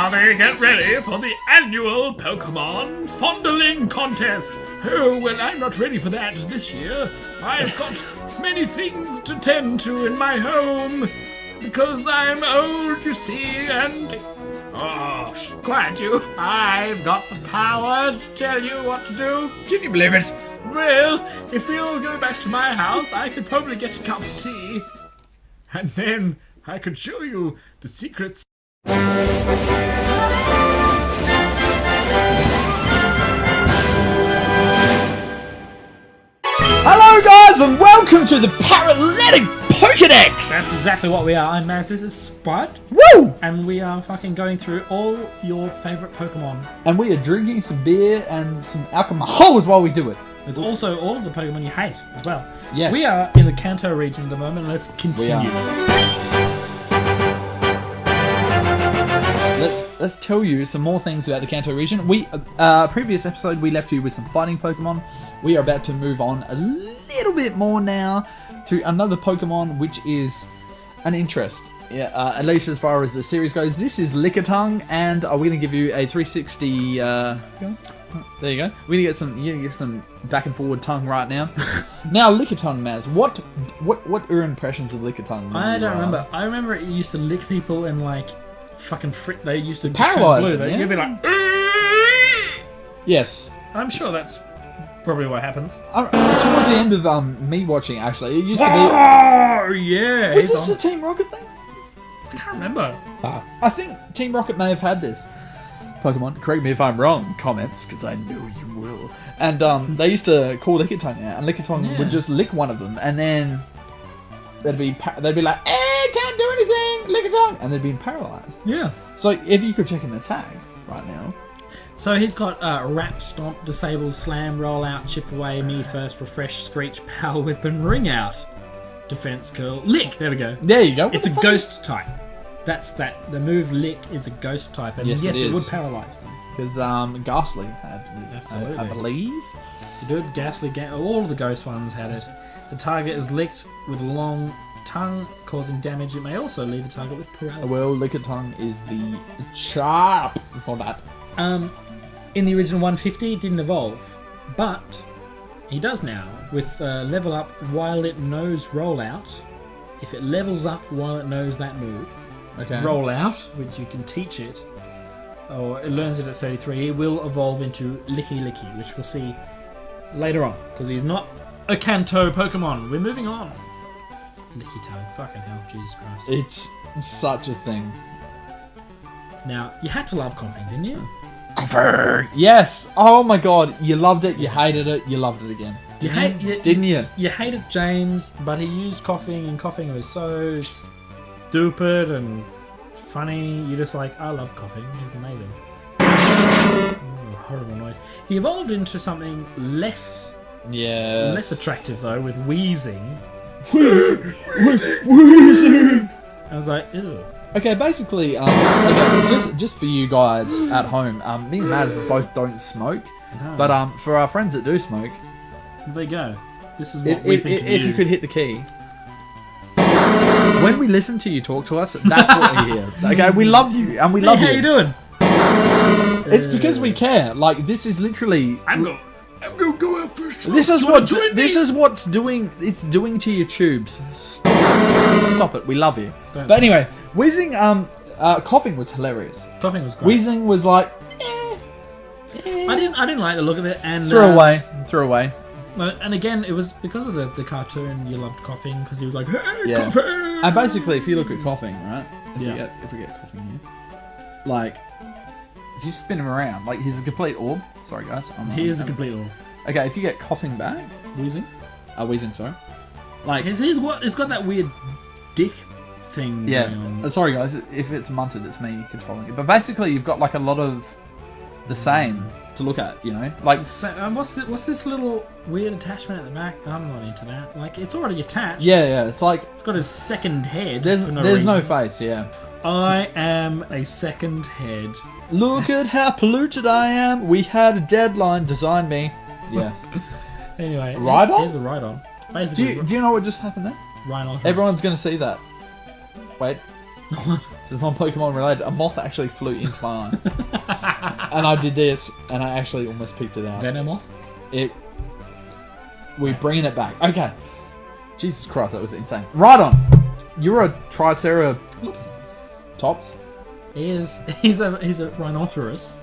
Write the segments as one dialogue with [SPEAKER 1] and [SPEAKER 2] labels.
[SPEAKER 1] everybody get ready for the annual Pokemon Fondling Contest. Oh, well, I'm not ready for that this year. I've got many things to tend to in my home because I'm old, you see, and... Oh, quiet you. I've got the power to tell you what to do. Can you believe it? Well, if we all go back to my house, I could probably get a cup of tea. And then I could show you the secrets.
[SPEAKER 2] Hello guys and welcome to the Paralytic Pokedex!
[SPEAKER 3] That's exactly what we are. I'm Maz, this is Spud.
[SPEAKER 2] Woo!
[SPEAKER 3] And we are fucking going through all your favourite Pokemon.
[SPEAKER 2] And we are drinking some beer and some alcohol while we do it.
[SPEAKER 3] There's also all of the Pokemon you hate as well.
[SPEAKER 2] Yes.
[SPEAKER 3] We are in the Kanto region at the moment. Let's continue.
[SPEAKER 2] Let's tell you some more things about the Kanto region. We previous episode we left you with some fighting Pokemon. We are about to move on a little bit more now to another Pokemon which is an interest. Yeah, at least as far as the series goes. This is Lickitung, and we're going to give you a 360. There you go. We're going to get some back and forward tongue right now. Now, Lickitung, Maz. What are your impressions of Lickitung?
[SPEAKER 3] I don't remember. I remember it used to lick people and like fucking frick. They used to
[SPEAKER 2] paralyze
[SPEAKER 3] them.
[SPEAKER 2] Yeah?
[SPEAKER 3] You'd be like,
[SPEAKER 2] yes.
[SPEAKER 3] I'm sure that's probably what happens.
[SPEAKER 2] Towards the end of me watching, actually, it used to be.
[SPEAKER 3] Oh yeah.
[SPEAKER 2] Was this a Team Rocket thing?
[SPEAKER 3] I can't remember.
[SPEAKER 2] I think Team Rocket may have had this Pokemon. Correct me if I'm wrong, comments, because I know you will. And they used to call Lickitung out, and Lickitung would just lick one of them, and then they'd be like, "Eh, can't do anything, Lickitung," and they'd be paralyzed.
[SPEAKER 3] Yeah.
[SPEAKER 2] So if you could check in the tag right now.
[SPEAKER 3] So he's got Wrap, Stomp, Disable, Slam, Roll Out, Chip Away, Me First, Refresh, Screech, Power Whip, and Ring Out. Defense Curl, Lick. There we go.
[SPEAKER 2] There you go.
[SPEAKER 3] It's a ghost type. That's that. The move Lick is a ghost type, and yes, it would paralyze them.
[SPEAKER 2] Because Ghastly had,
[SPEAKER 3] absolutely,
[SPEAKER 2] I believe.
[SPEAKER 3] You do it. Ghastly, all of the ghost ones had it. The target is licked with a long tongue, causing damage. It may also leave the target with paralysis.
[SPEAKER 2] Well, Lickitung is the sharp for that.
[SPEAKER 3] In the original 150, it didn't evolve, but he does now with level up while it knows roll out. If it levels up while it knows that move, roll out, which you can teach it, or it learns it at 33, it will evolve into Licky, which we'll see later on, because he's not a Kanto Pokemon. We're moving on. Lickitung, fucking hell, Jesus Christ.
[SPEAKER 2] It's such a thing.
[SPEAKER 3] Now, you had to love Koffing, didn't you?
[SPEAKER 2] Koffing! Yes! Oh my god, you loved it, you hated it, you loved it again. Didn't you?
[SPEAKER 3] You hated James, but he used Koffing, and Koffing was so stupid and funny. You're just like, I love Koffing, he's amazing. Oh, horrible noise. He evolved into something less attractive though, with Weezing.
[SPEAKER 2] Weezing!
[SPEAKER 3] I was like, ew.
[SPEAKER 2] Okay, basically, just for you guys at home, me and Maz both don't smoke, but for our friends that do smoke,
[SPEAKER 3] there you go. This is what we think.
[SPEAKER 2] If you could hit the key, when we listen to you talk to us, that's what we hear. Okay, we love you and we love you.
[SPEAKER 3] How you doing?
[SPEAKER 2] It's because we care. Like this is literally.
[SPEAKER 3] I'm gonna go out for a smoke.
[SPEAKER 2] This is what's doing. It's doing to your tubes. Stop it. We love you. But anyway, Weezing, Koffing was hilarious.
[SPEAKER 3] Koffing was great.
[SPEAKER 2] Weezing was like,
[SPEAKER 3] I didn't like the look of it, and
[SPEAKER 2] threw away.
[SPEAKER 3] And again, it was because of the cartoon. You loved Koffing because he was like, "Hey, Koffing!"
[SPEAKER 2] And basically, if you look at Koffing, right? If we get Koffing here, like, if you spin him around, like he's a complete orb. Sorry, guys.
[SPEAKER 3] He is a complete orb.
[SPEAKER 2] Okay, if you get Koffing back, Weezing, sorry. Like,
[SPEAKER 3] it's got that weird dick thing.
[SPEAKER 2] Yeah.
[SPEAKER 3] Going on.
[SPEAKER 2] Sorry, guys. If it's munted, it's me controlling it. But basically, you've got like a lot of the same to look at, you know? Like,
[SPEAKER 3] what's this little weird attachment at the back? I'm not into that. Like, it's already attached.
[SPEAKER 2] Yeah. It's like
[SPEAKER 3] it's got his second head.
[SPEAKER 2] There's no face. Yeah.
[SPEAKER 3] I am a second head.
[SPEAKER 2] Look at how polluted I am. We had a deadline. Design me. Yeah.
[SPEAKER 3] Anyway,
[SPEAKER 2] Rhydon?
[SPEAKER 3] Here's a Rhydon. Basically,
[SPEAKER 2] Do you know what just happened there?
[SPEAKER 3] Rhinoceros.
[SPEAKER 2] Everyone's going to see that. Wait. This is not Pokemon related. A moth actually flew into my eye. And I did this, and I actually almost picked it out.
[SPEAKER 3] Venomoth?
[SPEAKER 2] We're bringing it back. Okay. Jesus Christ, that was insane. Rhydon, you're a Tricera...
[SPEAKER 3] Oops.
[SPEAKER 2] Tops?
[SPEAKER 3] He's a rhinoceros.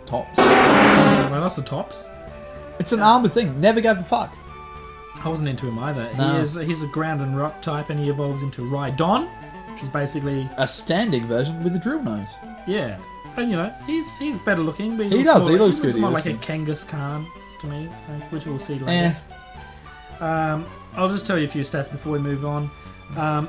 [SPEAKER 2] Tops.
[SPEAKER 3] Rhinoceratops.
[SPEAKER 2] It's an armored thing. Never gave a fuck.
[SPEAKER 3] I wasn't into him either.
[SPEAKER 2] No.
[SPEAKER 3] He's a ground and rock type, and he evolves into Rhydon, which is basically
[SPEAKER 2] A standing version with a drill nose.
[SPEAKER 3] yeah. And you know, he's better looking, but
[SPEAKER 2] He does, he looks
[SPEAKER 3] He
[SPEAKER 2] good, he
[SPEAKER 3] more
[SPEAKER 2] looks
[SPEAKER 3] like a
[SPEAKER 2] good.
[SPEAKER 3] Kangaskhan to me, which we'll see later. I'll just tell you a few stats before we move on.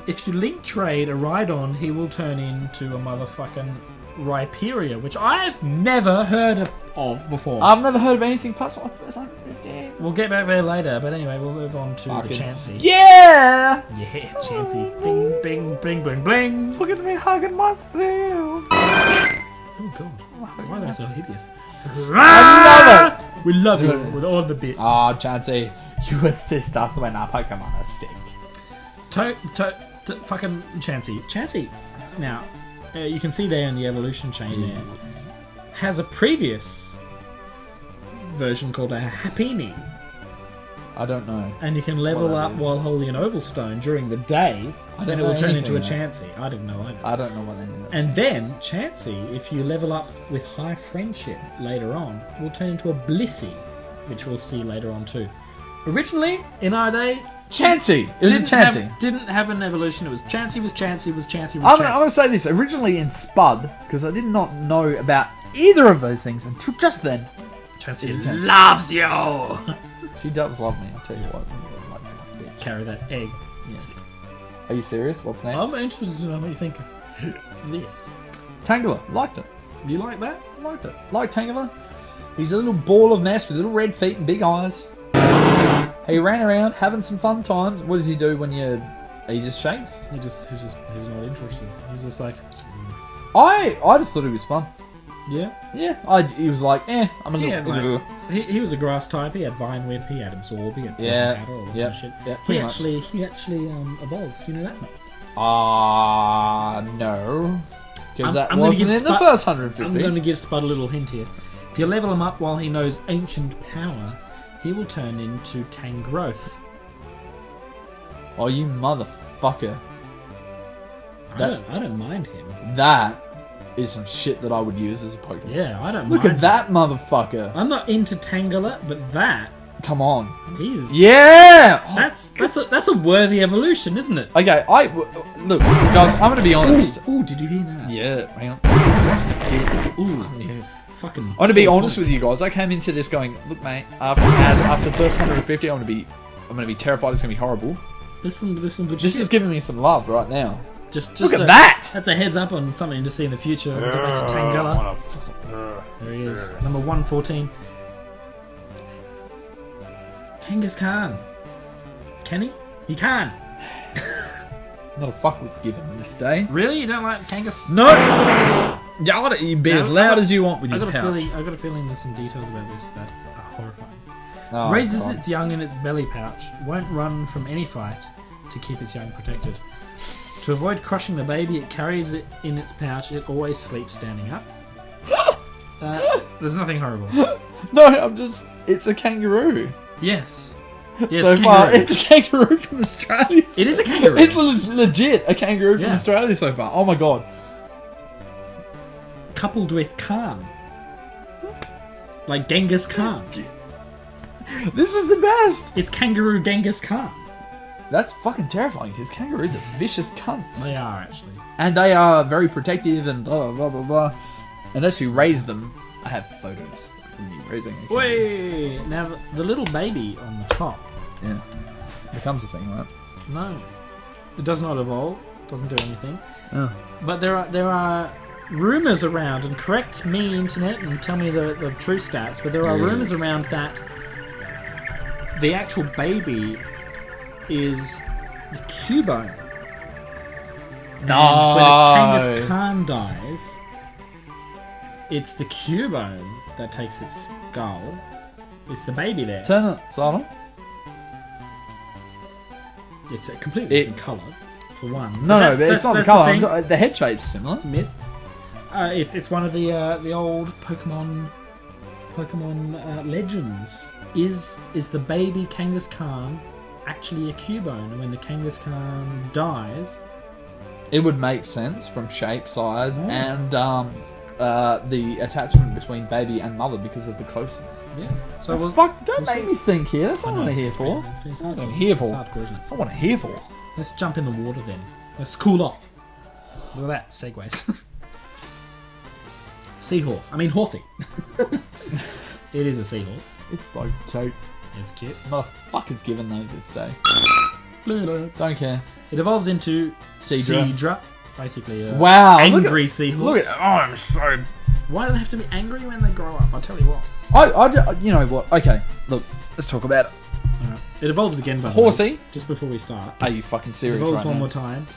[SPEAKER 3] If you link trade a Rhydon, he will turn into a motherfucking Rhyperia, which I've never heard of before.
[SPEAKER 2] I've never heard of anything past 150.
[SPEAKER 3] We'll get back there later, but anyway, we'll move on to
[SPEAKER 2] Fucking
[SPEAKER 3] the Chansey.
[SPEAKER 2] Yeah!
[SPEAKER 3] Yeah, Chansey. Bing, bing, bling, bling, bling.
[SPEAKER 2] Look at me hugging myself.
[SPEAKER 3] Oh god, why are they so hideous?
[SPEAKER 2] I love it.
[SPEAKER 3] We love you with all the bits.
[SPEAKER 2] Oh, Chansey, you assist us when our Pokemon are sick.
[SPEAKER 3] Fucking Chansey. Chansey, now, you can see there in the evolution chain there, has a previous version called a Happiny.
[SPEAKER 2] I don't know.
[SPEAKER 3] And you can level
[SPEAKER 2] What that
[SPEAKER 3] up
[SPEAKER 2] is.
[SPEAKER 3] while holding an oval stone during the day,
[SPEAKER 2] don't
[SPEAKER 3] and it
[SPEAKER 2] know
[SPEAKER 3] will turn
[SPEAKER 2] anything
[SPEAKER 3] into a
[SPEAKER 2] about
[SPEAKER 3] Chansey. I didn't know either.
[SPEAKER 2] I don't know what that is.
[SPEAKER 3] And then Chansey, if you level up with high friendship later on, will turn into a Blissey, which we'll see later on too. Originally, in our day,
[SPEAKER 2] Chansey! It was a Chansey.
[SPEAKER 3] Didn't have an evolution. It was Chansey was Chansey was Chansey was
[SPEAKER 2] I'm
[SPEAKER 3] Chansey.
[SPEAKER 2] going to say this. Originally in Spud, because I did not know about either of those things until just then.
[SPEAKER 3] Chansey
[SPEAKER 2] It's a Chansey.
[SPEAKER 3] loves you.
[SPEAKER 2] She does love me, I'll tell you what. Like, bitch.
[SPEAKER 3] Carry that egg.
[SPEAKER 2] Yes. Are you serious? What's next?
[SPEAKER 3] I'm interested to know what you think of this.
[SPEAKER 2] Tangela. Liked it.
[SPEAKER 3] You like that?
[SPEAKER 2] Liked it. Like Tangela. He's a little ball of mess with little red feet and big eyes. He ran around having some fun times. What does he do when you... He just shakes?
[SPEAKER 3] He's not interested. He's just like,
[SPEAKER 2] I just thought he was fun.
[SPEAKER 3] yeah.
[SPEAKER 2] Yeah. He was like, I'm a
[SPEAKER 3] He
[SPEAKER 2] little...
[SPEAKER 3] had, like, he was a grass type. He had Vine Whip. He had Absorb. He had Poison
[SPEAKER 2] Yeah.
[SPEAKER 3] Powder, all that
[SPEAKER 2] Yep.
[SPEAKER 3] kind of shit.
[SPEAKER 2] Yeah,
[SPEAKER 3] He
[SPEAKER 2] pretty much.
[SPEAKER 3] actually evolves. You know that?
[SPEAKER 2] No. Because that
[SPEAKER 3] I'm gonna
[SPEAKER 2] wasn't
[SPEAKER 3] give
[SPEAKER 2] in the
[SPEAKER 3] Spud-
[SPEAKER 2] first
[SPEAKER 3] I'm
[SPEAKER 2] 150.
[SPEAKER 3] going to give Spud a little hint here. If you level him up while he knows Ancient Power, he will turn into Tangrowth.
[SPEAKER 2] Oh, you motherfucker.
[SPEAKER 3] I don't mind him.
[SPEAKER 2] That is some shit that I would use as a Pokemon.
[SPEAKER 3] Yeah, I don't
[SPEAKER 2] Look
[SPEAKER 3] mind
[SPEAKER 2] at that motherfucker.
[SPEAKER 3] him. I'm not into Tangela, but that
[SPEAKER 2] Come on.
[SPEAKER 3] he's
[SPEAKER 2] Yeah! Oh,
[SPEAKER 3] that's a worthy evolution, isn't it?
[SPEAKER 2] okay, look, guys, I'm going to be honest.
[SPEAKER 3] Ooh, did you hear that?
[SPEAKER 2] Yeah, hang on.
[SPEAKER 3] Ooh,
[SPEAKER 2] Yeah.
[SPEAKER 3] fucking.
[SPEAKER 2] I'm going to be honest with you guys. I came into this going, look, mate, after the first 150, I'm going to be terrified it's going to be horrible.
[SPEAKER 3] There's some good
[SPEAKER 2] This
[SPEAKER 3] shit.
[SPEAKER 2] is giving me some love right now.
[SPEAKER 3] Just
[SPEAKER 2] Look at that!
[SPEAKER 3] That's a heads up on something to see in the future. We'll get back to Tangela. There he is, number 114. Kangaskhan. Can he? He can.
[SPEAKER 2] Not a fuck was given this day.
[SPEAKER 3] Really? You don't like Kangas?
[SPEAKER 2] No! Yeah, I'll let you be as loud as you want with
[SPEAKER 3] I
[SPEAKER 2] your
[SPEAKER 3] got a
[SPEAKER 2] pouch.
[SPEAKER 3] feeling. I got a feeling there's some details about this that are horrifying.
[SPEAKER 2] Oh,
[SPEAKER 3] Raises
[SPEAKER 2] God.
[SPEAKER 3] its young in its belly pouch. Won't run from any fight to keep its young protected. To avoid crushing the baby, it carries it in its pouch. It always sleeps standing up. There's nothing horrible.
[SPEAKER 2] No, it's a kangaroo.
[SPEAKER 3] Yes. Yeah,
[SPEAKER 2] So
[SPEAKER 3] it's
[SPEAKER 2] far,
[SPEAKER 3] kangaroo.
[SPEAKER 2] it's a kangaroo from Australia.
[SPEAKER 3] It is a kangaroo.
[SPEAKER 2] It's legit a kangaroo from
[SPEAKER 3] Yeah.
[SPEAKER 2] Australia so far. Oh my god.
[SPEAKER 3] Coupled with Khan. Like Genghis Khan.
[SPEAKER 2] This is the best.
[SPEAKER 3] It's kangaroo Genghis Khan.
[SPEAKER 2] That's fucking terrifying because kangaroos are vicious cunts.
[SPEAKER 3] They are actually.
[SPEAKER 2] And they are very protective and blah, blah, blah, blah. Unless you raise them. I have photos of me raising a kangaroo.
[SPEAKER 3] Wait. Now the little baby on the top.
[SPEAKER 2] Yeah. Becomes a thing, right?
[SPEAKER 3] No, it does not evolve. Doesn't do anything.
[SPEAKER 2] Oh.
[SPEAKER 3] But there are rumors around, and correct me, internet, and tell me the true stats. But there are rumors around that the actual baby is the Cubone.
[SPEAKER 2] No.
[SPEAKER 3] And when Kangaskhan dies, it's the Cubone that takes its skull. It's the baby there.
[SPEAKER 2] Turn it silent.
[SPEAKER 3] It's a completely different colour. for one.
[SPEAKER 2] No, but it's not the colour.
[SPEAKER 3] thing.
[SPEAKER 2] The head shape's similar.
[SPEAKER 3] Myth. It's one of the old Pokemon legends. Is the baby Kangaskhan actually a Cubone? And when the Kangaskhan dies,
[SPEAKER 2] it would make sense from shape, size, and the attachment between baby and mother because of the closeness.
[SPEAKER 3] Yeah. So
[SPEAKER 2] don't make me think here. That's not what I'm here for. That's not what I'm here for. That's not what I'm here for.
[SPEAKER 3] Let's jump in the water then. Let's cool off. Look at that, segues. Seahorse. I mean, horsey. It is a seahorse.
[SPEAKER 2] It's so cute.
[SPEAKER 3] It's cute.
[SPEAKER 2] Motherfucker's given though this day. Don't care.
[SPEAKER 3] It evolves into
[SPEAKER 2] Seadra.
[SPEAKER 3] Seadra. Basically, angry seahorse.
[SPEAKER 2] Look at I'm so.
[SPEAKER 3] Why do they have to be angry when they grow up? I'll tell you what.
[SPEAKER 2] You know what? Okay, look, let's talk about it.
[SPEAKER 3] Alright. It evolves again, by the
[SPEAKER 2] Horsea.
[SPEAKER 3] way, just before we start.
[SPEAKER 2] Are you fucking
[SPEAKER 3] It
[SPEAKER 2] serious
[SPEAKER 3] evolves
[SPEAKER 2] right
[SPEAKER 3] one
[SPEAKER 2] now?
[SPEAKER 3] more time.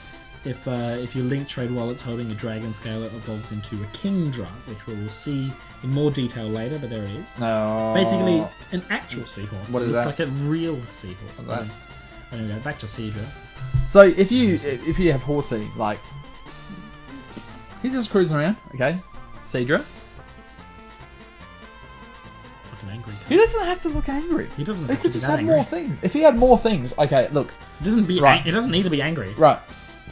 [SPEAKER 3] If you link trade while it's holding a dragon scale, it evolves into a Kingdra, which we will see in more detail later, but there it is.
[SPEAKER 2] No.
[SPEAKER 3] Basically, an actual seahorse.
[SPEAKER 2] What is
[SPEAKER 3] it looks
[SPEAKER 2] that?
[SPEAKER 3] like a real seahorse.
[SPEAKER 2] What's that?
[SPEAKER 3] Anyway, back to Seadra.
[SPEAKER 2] So if you have Horsea, like he's just cruising around, okay? Seadra.
[SPEAKER 3] Fucking angry.
[SPEAKER 2] He doesn't have to look angry.
[SPEAKER 3] He doesn't
[SPEAKER 2] He
[SPEAKER 3] have
[SPEAKER 2] could
[SPEAKER 3] to be
[SPEAKER 2] just
[SPEAKER 3] that
[SPEAKER 2] have
[SPEAKER 3] angry.
[SPEAKER 2] more things. If he had more things, okay, look.
[SPEAKER 3] It doesn't It doesn't need to be angry.
[SPEAKER 2] Right.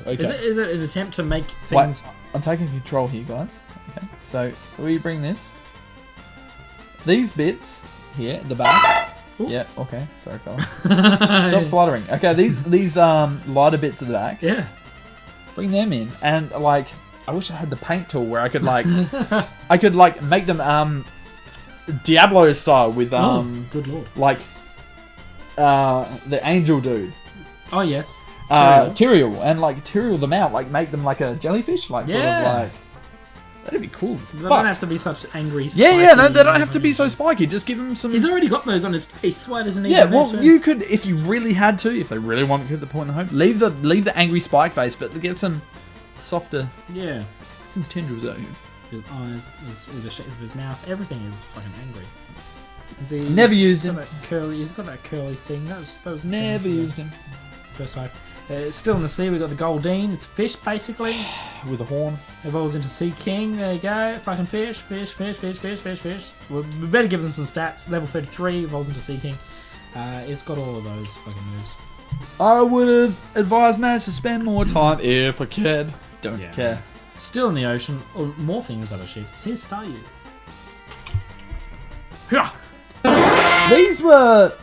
[SPEAKER 2] Okay.
[SPEAKER 3] Is it an attempt to make
[SPEAKER 2] Wait,
[SPEAKER 3] things?
[SPEAKER 2] I'm taking control here, guys. Okay. So we bring this. These bits here, the back.
[SPEAKER 3] Ooh.
[SPEAKER 2] Yeah. Okay. Sorry, fella. Stop fluttering. Okay. These lighter bits of the back.
[SPEAKER 3] Yeah.
[SPEAKER 2] Bring them in, and like, I wish I had the paint tool where I could like, make them Diablo style with
[SPEAKER 3] good lord.
[SPEAKER 2] like the angel dude.
[SPEAKER 3] Oh yes.
[SPEAKER 2] Tyrael, and like Tyrael them out, like make them like a jellyfish, like sort of
[SPEAKER 3] Yeah.
[SPEAKER 2] like. That'd be cool as
[SPEAKER 3] They
[SPEAKER 2] fuck.
[SPEAKER 3] don't have to be such angry.
[SPEAKER 2] Yeah, no,
[SPEAKER 3] spiky
[SPEAKER 2] they don't have to be so
[SPEAKER 3] things.
[SPEAKER 2] spiky. Just give them some.
[SPEAKER 3] He's already got those on his face. Why doesn't he?
[SPEAKER 2] Yeah,
[SPEAKER 3] have
[SPEAKER 2] well,
[SPEAKER 3] that too?
[SPEAKER 2] you could, if you really had to, if they really want to get the point home, leave the angry spike face, but get some softer,
[SPEAKER 3] Yeah.
[SPEAKER 2] some tendrils out here.
[SPEAKER 3] His eyes, the shape of his mouth, everything is fucking angry.
[SPEAKER 2] Never used him.
[SPEAKER 3] He's got that curly thing. That was the
[SPEAKER 2] Never
[SPEAKER 3] thing.
[SPEAKER 2] used him.
[SPEAKER 3] First time. Still in the sea, we've got the Goldeen. It's fish, basically.
[SPEAKER 2] With a horn.
[SPEAKER 3] Evolves into Seaking. There you go. Fucking fish. We better give them some stats. Level 33, evolves into Seaking. It's got all of those fucking moves.
[SPEAKER 2] I would have advised Matt to spend more time if I could. Don't care.
[SPEAKER 3] Still in the ocean. Or more things that are sheets. Here's Staryu.
[SPEAKER 2] These were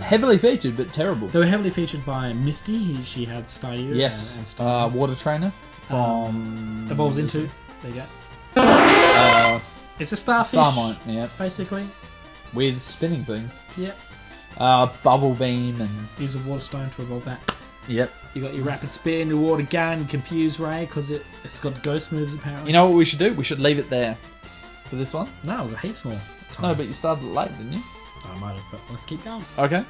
[SPEAKER 2] heavily featured, but terrible.
[SPEAKER 3] They were heavily featured by Misty. She had Staryu.
[SPEAKER 2] Yes.
[SPEAKER 3] And Staryu.
[SPEAKER 2] Water trainer from
[SPEAKER 3] Evolves into. There you go. It's a starfish.
[SPEAKER 2] Starmine, yeah.
[SPEAKER 3] Basically.
[SPEAKER 2] With spinning things.
[SPEAKER 3] Yep.
[SPEAKER 2] Bubble beam and.
[SPEAKER 3] Use a water stone to evolve that.
[SPEAKER 2] Yep.
[SPEAKER 3] You got your rapid spin, your water gun, confuse ray because it's got ghost moves apparently.
[SPEAKER 2] You know what we should do? We should leave it there for this one.
[SPEAKER 3] No, we've got heaps more time.
[SPEAKER 2] No, but you started late, didn't you?
[SPEAKER 3] I might have, but let's keep going.
[SPEAKER 2] Okay.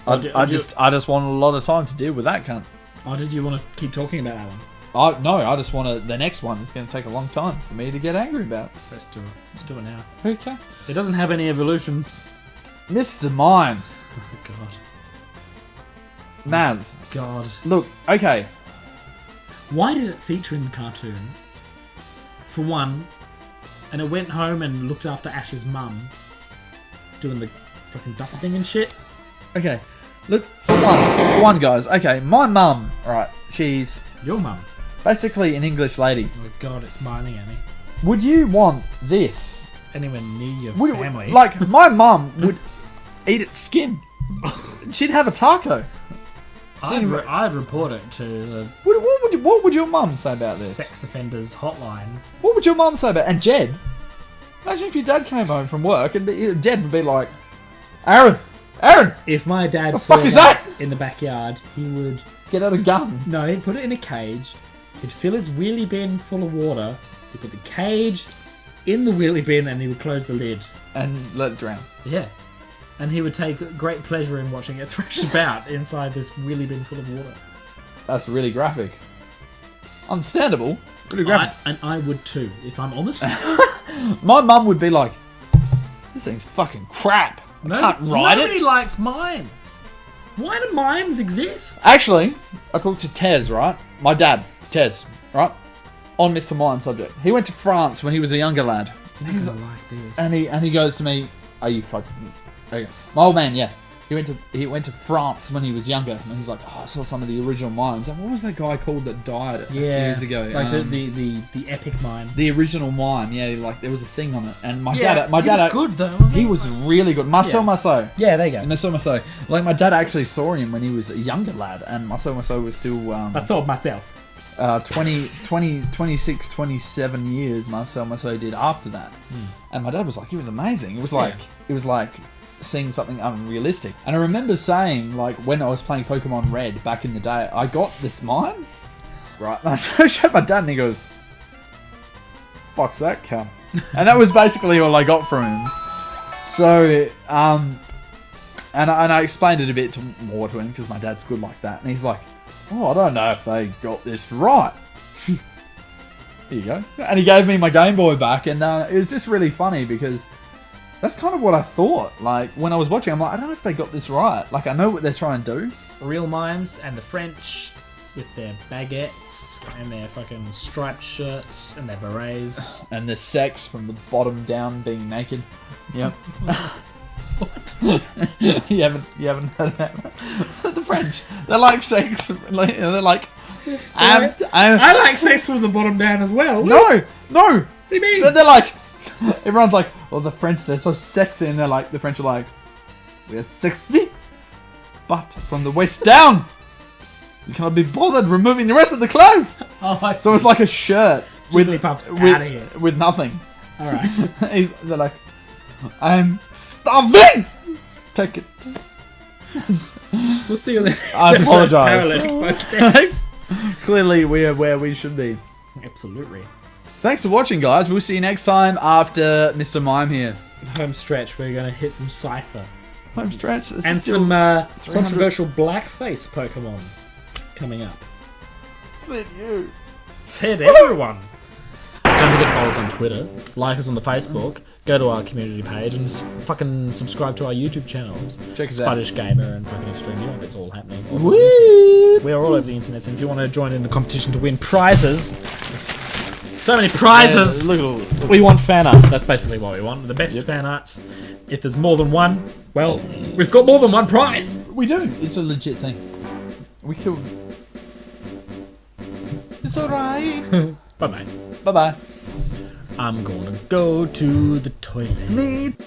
[SPEAKER 3] I
[SPEAKER 2] just want a lot of time to deal with that cunt.
[SPEAKER 3] Oh, did you want to keep talking about that one?
[SPEAKER 2] I just want to. The next one is going to take a long time for me to get angry about.
[SPEAKER 3] Let's do it. Let's do it now.
[SPEAKER 2] Okay.
[SPEAKER 3] It doesn't have any evolutions.
[SPEAKER 2] Mr. Mime.
[SPEAKER 3] Oh god.
[SPEAKER 2] Maz.
[SPEAKER 3] God.
[SPEAKER 2] Look, okay.
[SPEAKER 3] Why did it feature in the cartoon? For one, and it went home and looked after Ash's mum, doing the fucking dusting and shit.
[SPEAKER 2] Okay. Look, for one, guys. Okay, my mum, right, she's
[SPEAKER 3] Your mum.
[SPEAKER 2] basically an English lady.
[SPEAKER 3] Oh god, it's miming at me.
[SPEAKER 2] Would you want this?
[SPEAKER 3] Anywhere near your family.
[SPEAKER 2] Like, my mum would eat its skin. She'd have a taco.
[SPEAKER 3] I'd report it to the
[SPEAKER 2] What would your mum say about this?
[SPEAKER 3] sex offenders hotline.
[SPEAKER 2] What would your mum say about it? And Jed? Imagine if your dad came home from work and Jed would be like, Aaron!
[SPEAKER 3] If my dad
[SPEAKER 2] The
[SPEAKER 3] saw
[SPEAKER 2] fuck is that?
[SPEAKER 3] in the backyard, he would...
[SPEAKER 2] Get out a gun.
[SPEAKER 3] No, he'd put it in a cage. He'd fill his wheelie bin full of water. He'd put the cage in the wheelie bin and he would close the lid.
[SPEAKER 2] And let it drown.
[SPEAKER 3] Yeah. And he would take great pleasure in watching it thrash about inside this wheelie bin full of water.
[SPEAKER 2] That's really graphic. Understandable. Really graphic.
[SPEAKER 3] And I would too, if I'm honest.
[SPEAKER 2] My mum would be like, this thing's fucking crap. I can't ride
[SPEAKER 3] Nobody
[SPEAKER 2] it.
[SPEAKER 3] likes mimes. Why do mimes exist?
[SPEAKER 2] Actually, I talked to Tez, right? My dad, Tez, right? On Mr. Mime subject. He went to France when he was a younger lad. And he's
[SPEAKER 3] I like this.
[SPEAKER 2] and he goes to me, "Are you fucking?" Okay. My old man, yeah. He went to France when he was younger, and he's like, "Oh, I saw some of the original mimes." And what was that guy called that died a few years ago?
[SPEAKER 3] Like the epic mime.
[SPEAKER 2] The original mime, yeah. Like there was a thing on it, and my
[SPEAKER 3] He
[SPEAKER 2] dad,
[SPEAKER 3] was good though. Wasn't
[SPEAKER 2] he was really good. Marcel
[SPEAKER 3] Yeah.
[SPEAKER 2] Marceau.
[SPEAKER 3] Yeah, there you go.
[SPEAKER 2] Marcel Marceau. Like my dad actually saw him when he was a younger lad, and Marcel Marceau was still
[SPEAKER 3] I thought myself.
[SPEAKER 2] 26, 27 years Marcel Marceau did after that. And my dad was like, he was amazing. It was like seeing something unrealistic. And I remember saying, like, when I was playing Pokemon Red back in the day, I got this mime, right? And I showed my dad and he goes, "Fuck's that cunt." And that was basically all I got from him. So, and I explained it a bit more to him because my dad's good like that. And he's like, "Oh, I don't know if they got this right." Here you go. And he gave me my Game Boy back, and it was just really funny because that's kind of what I thought. Like, when I was watching, I'm like, I don't know if they got this right. Like, I know what they're trying to do.
[SPEAKER 3] Real mimes and the French with their baguettes and their fucking striped shirts and their berets.
[SPEAKER 2] And the sex from the bottom down being naked. Yep. you haven't heard that? The French, they're like sex. They're like,
[SPEAKER 3] I like sex from the bottom down as well.
[SPEAKER 2] No.
[SPEAKER 3] What do you mean?
[SPEAKER 2] They're like, everyone's like, "Oh, the French, they're so sexy," and they're like, the French are like, "We're sexy, but from the waist down, you cannot be bothered removing the rest of the clothes."
[SPEAKER 3] Oh,
[SPEAKER 2] So it's like a shirt with nothing.
[SPEAKER 3] All right.
[SPEAKER 2] They're like, "I'm starving. Take it."
[SPEAKER 3] We'll see you then.
[SPEAKER 2] I apologise.
[SPEAKER 3] Paralytic Pokedex.
[SPEAKER 2] Clearly, we are where we should be.
[SPEAKER 3] Absolutely.
[SPEAKER 2] Thanks for watching, guys. We'll see you next time after Mr. Mime here.
[SPEAKER 3] Home stretch, we're going to hit some Cypher.
[SPEAKER 2] Home stretch. This
[SPEAKER 3] And
[SPEAKER 2] is still
[SPEAKER 3] some controversial blackface Pokemon coming up.
[SPEAKER 2] Said you.
[SPEAKER 3] Said everyone. Don't forget to follow us on Twitter, like us on the Facebook, go to our community page, and fucking subscribe to our YouTube channels.
[SPEAKER 2] Check us out.
[SPEAKER 3] Spuddish Gamer and fucking Extreme Europe. It's all happening.
[SPEAKER 2] Woo!
[SPEAKER 3] We are all over the internet, and if you want to join in the competition to win prizes, so many prizes.
[SPEAKER 2] Look.
[SPEAKER 3] We want fan art. That's basically what we want. The best fan arts. If there's more than one, well, we've got more than one prize.
[SPEAKER 2] We do. It's a legit thing. We killed. It's alright.
[SPEAKER 3] Bye bye.
[SPEAKER 2] Bye bye.
[SPEAKER 3] I'm gonna go to the toilet.
[SPEAKER 2] Need